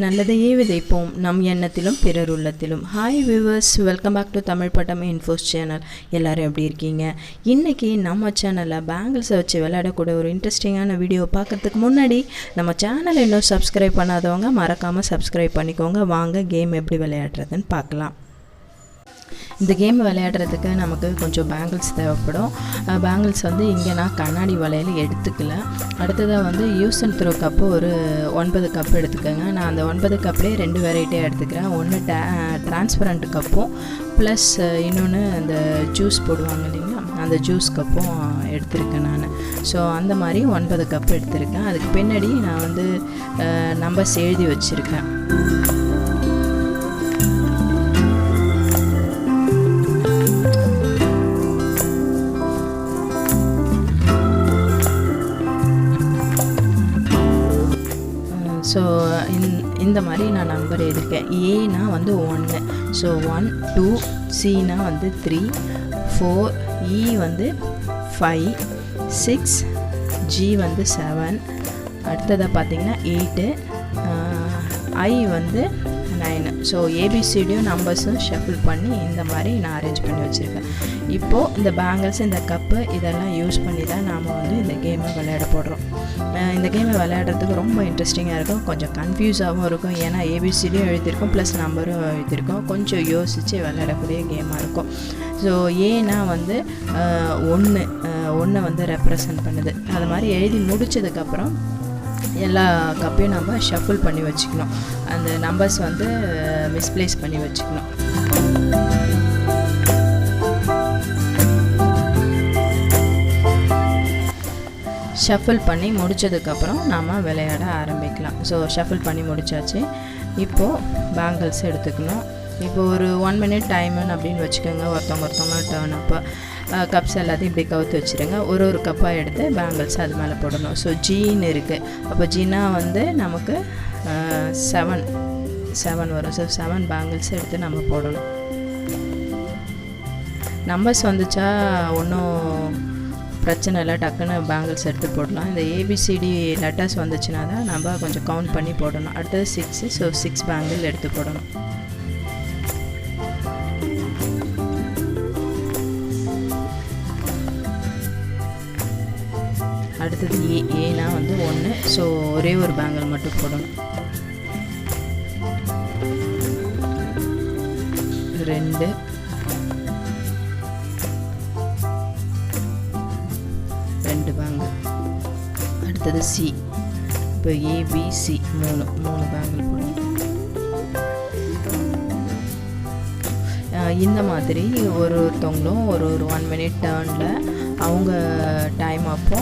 நல்லதையே விதைப்போம் நம் எண்ணத்திலும் பிறர் உள்ளத்திலும். Hi viewers, welcome back to Tamil Pattam infos channel. எல்லோரும் எப்படி இருக்கீங்க? இன்றைக்கி நம்ம சேனலில் பேங்கிள்ஸை வச்சு விளையாடக்கூடிய ஒரு இன்ட்ரெஸ்டிங்கான வீடியோ பார்க்குறதுக்கு முன்னாடி நம்ம சேனலை இன்னும் சப்ஸ்கிரைப் பண்ணாதவங்க மறக்காமல் சப்ஸ்கிரைப் பண்ணிக்கோங்க. வாங்க கேம் எப்படி விளையாடுறதுன்னு பார்க்கலாம். இந்த கேம் விளையாடுறதுக்கு நமக்கு கொஞ்சம் பேங்கிள்ஸ் தேவைப்படும். பேங்கிள்ஸ் வந்து இங்கே நான் கண்ணாடி வளையல் எடுத்துக்கல. அடுத்ததாக யூஸ் அண்ட் த்ரோ கப்பு ஒரு 9 கப் எடுத்துக்கோங்க. நான் அந்த 9 கப்லேயே 2 வெரைட்டியாக எடுத்துக்கிறேன். ஒன்று டிரான்ஸ்பரண்ட் கப்பும் ப்ளஸ் இன்னொன்று அந்த ஜூஸ் போடுவாங்க இல்லைங்களா, அந்த ஜூஸ் கப்பும் எடுத்திருக்கேன் நான். ஸோ அந்த மாதிரி 9 கப் எடுத்திருக்கேன். அதுக்கு பின்னாடி நான் நம்பர்ஸ் எழுதி வச்சுருக்கேன். ஸோ இந்த மாதிரி நான் நம்பர் எழுதியிருக்கேன். ஏனா 1, ஸோ 1, 2, சினா 3, 4, இ 5, 6, ஜி 7, அடுத்ததாக பார்த்தீங்கன்னா 8, ஐ 9. ஸோ ஏபிசிடியும் நம்பர்ஸும் ஷஃபிள் பண்ணி இந்த மாதிரி நான் அரேஞ்ச் பண்ணி வச்சுருக்கேன். இப்போது இந்த பேங்கிள்ஸ், இந்த கப்பு இதெல்லாம் யூஸ் பண்ணி தான் நாம் இந்த கேமை விளையாட போடுறோம். இந்த கேமை விளையாடுறதுக்கு ரொம்ப இன்ட்ரெஸ்டிங்காக இருக்கும், கொஞ்சம் கன்ஃபியூஸாகவும் இருக்கும். ஏன்னா ஏபிசிடியும் எழுதியிருக்கோம் ப்ளஸ் நம்பரும் எழுதியிருக்கோம். கொஞ்சம் யோசித்து விளையாடக்கூடிய கேமாக இருக்கும். ஸோ ஏன்னா 1 ரெப்ரசன்ட் பண்ணுது. அது மாதிரி எழுதி முடித்ததுக்கப்புறம் எல்லா கப்பையும் நம்ம ஷஃபிள் பண்ணி வச்சுக்கணும். அந்த நம்பர்ஸ் மிஸ்பிளேஸ் பண்ணி வச்சுக்கணும். ஷஃபிள் பண்ணி முடித்ததுக்கப்புறம் நாம் விளையாட ஆரம்பிக்கலாம். ஸோ ஷஃபிள் பண்ணி முடித்தாச்சு. இப்போது பேங்கிள்ஸ் எடுத்துக்கணும். இப்போது ஒரு 1 மினிட் டைமுன்னு அப்படின்னு வச்சுக்கோங்க. ஒருத்தவங்க டர்ன் அப்போ கப்ஸ் எல்லாத்தையும் இப்படி கவுத்து வச்சுருங்க. ஒரு கப்பாக எடுத்து பேங்கிள்ஸ் அது மேலே போடணும். ஸோ ஜீன்னு இருக்குது. அப்போ ஜீனா நமக்கு 7 வரும். ஸோ 7 பேங்கிள்ஸ் எடுத்து நம்ம போடணும். நம்பர்ஸ் வந்துச்சா ஒன்றும் பிரச்சனை இல்லை, டக்குன்னு பேங்கிள்ஸ் எடுத்து போடலாம். இந்த ஏபிசிடி லெட்டர்ஸ் வந்துச்சுன்னா தான் நம்ம கொஞ்சம் கவுண்ட் பண்ணி போடணும். அடுத்தது 6, ஸோ 6 பேங்கிள் எடுத்து போடணும். அடுத்தது ஏனா 1, ஸோ ஒரே ஒரு பேங்கிள் மட்டும் போடணும். 2, 2 பேங்கிள். அடுத்தது சி. இப்போ ஏபிசி 3 பேங்கிள் போடணும். இந்த மாதிரி ஒருத்தவங்களும் ஒரு 1 மினிட் டர்னில் அவங்க டைம் அப்போ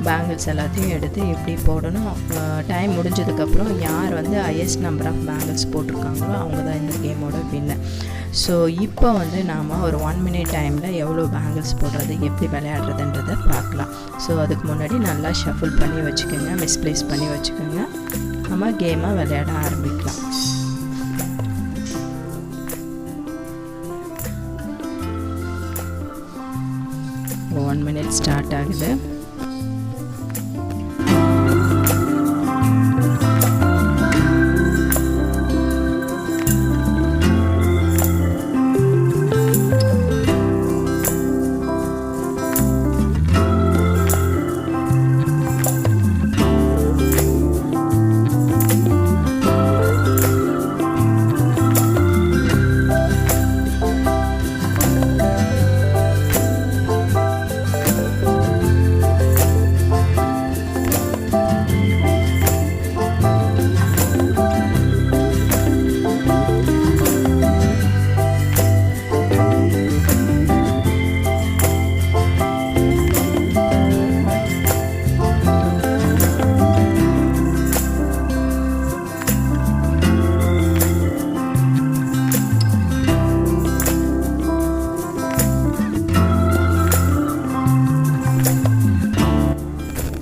பேங்கிள்ஸ் எல்லாத்தையும் எடுத்து எப்படி போடணும். டைம் முடிஞ்சதுக்கப்புறம் யார் ஹையஸ்ட் நம்பர் ஆஃப் பேங்கிள்ஸ் போட்டிருக்காங்களோ அவங்க தான் இந்த கேமோட வின்னர். ஸோ இப்போ நாம் ஒரு 1 மினிட் டைமில் எவ்வளோ பேங்கிள்ஸ் போடுறது, எப்படி விளையாடுறதுன்றதை பார்க்கலாம். ஸோ அதுக்கு முன்னாடி நல்லா ஷஃபிள் பண்ணி வச்சுக்கோங்க, மிஸ்பிளேஸ் பண்ணி வச்சுக்கோங்க. நம்ம கேமை விளையாட ஆரம்பிக்கலாம். ஒன் மினிட் ஸ்டார்ட் ஆகுது.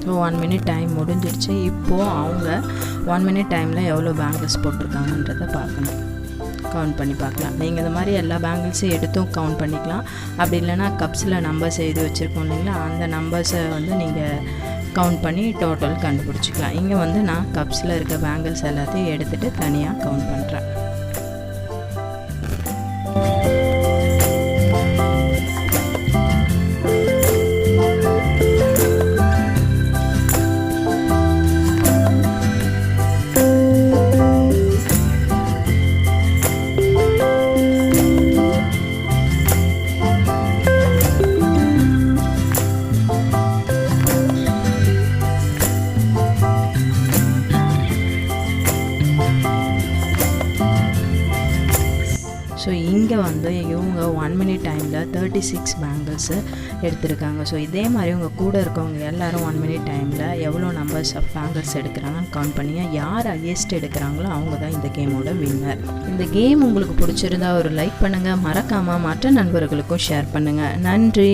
ஸோ 1 மினிட் டைம் முடிஞ்சிருச்சு. இப்போது அவங்க 1 மினிட் டைமில் எவ்வளோ பேங்கிள்ஸ் போட்டிருக்காங்கன்றதை பார்க்கணும், கவுண்ட் பண்ணி பார்க்கலாம். நீங்கள் இந்த மாதிரி எல்லா பேங்கிள்ஸையும் எடுத்தும் கவுண்ட் பண்ணிக்கலாம். அப்படி இல்லைனா கப்ஸில் நம்பர்ஸ் எழுதி வச்சுருக்கோம் இல்லைங்களா, அந்த நம்பர்ஸை நீங்கள் கவுண்ட் பண்ணி டோட்டல் கண்டுபிடிச்சிக்கலாம். இங்கே வந்து நான் கப்ஸில் இருக்க பேங்கிள்ஸ் எல்லாத்தையும் எடுத்துகிட்டு தனியாக கவுண்ட் பண்ணுறேன். ஸோ இங்கே வந்து இவங்க 1 minute டைமில் 36 பேங்கிள்ஸு எடுத்திருக்காங்க. ஸோ இதே மாதிரி உங்கள் கூட இருக்கவங்க எல்லோரும் 1 minute டைமில் எவ்வளோ நம்பர்ஸ் ஆஃப் பேங்கிள்ஸ் எடுக்கிறாங்கன்னு கவுண்ட் பண்ணிங்க. யார் ஹையஸ்ட் எடுக்கிறாங்களோ அவங்க தான் இந்த கேமோட வின்னர். இந்த கேம் உங்களுக்கு பிடிச்சிருந்தா ஒரு லைக் பண்ணுங்கள், மறக்காமல் மற்ற நண்பர்களுக்கும் ஷேர் பண்ணுங்கள். நன்றி.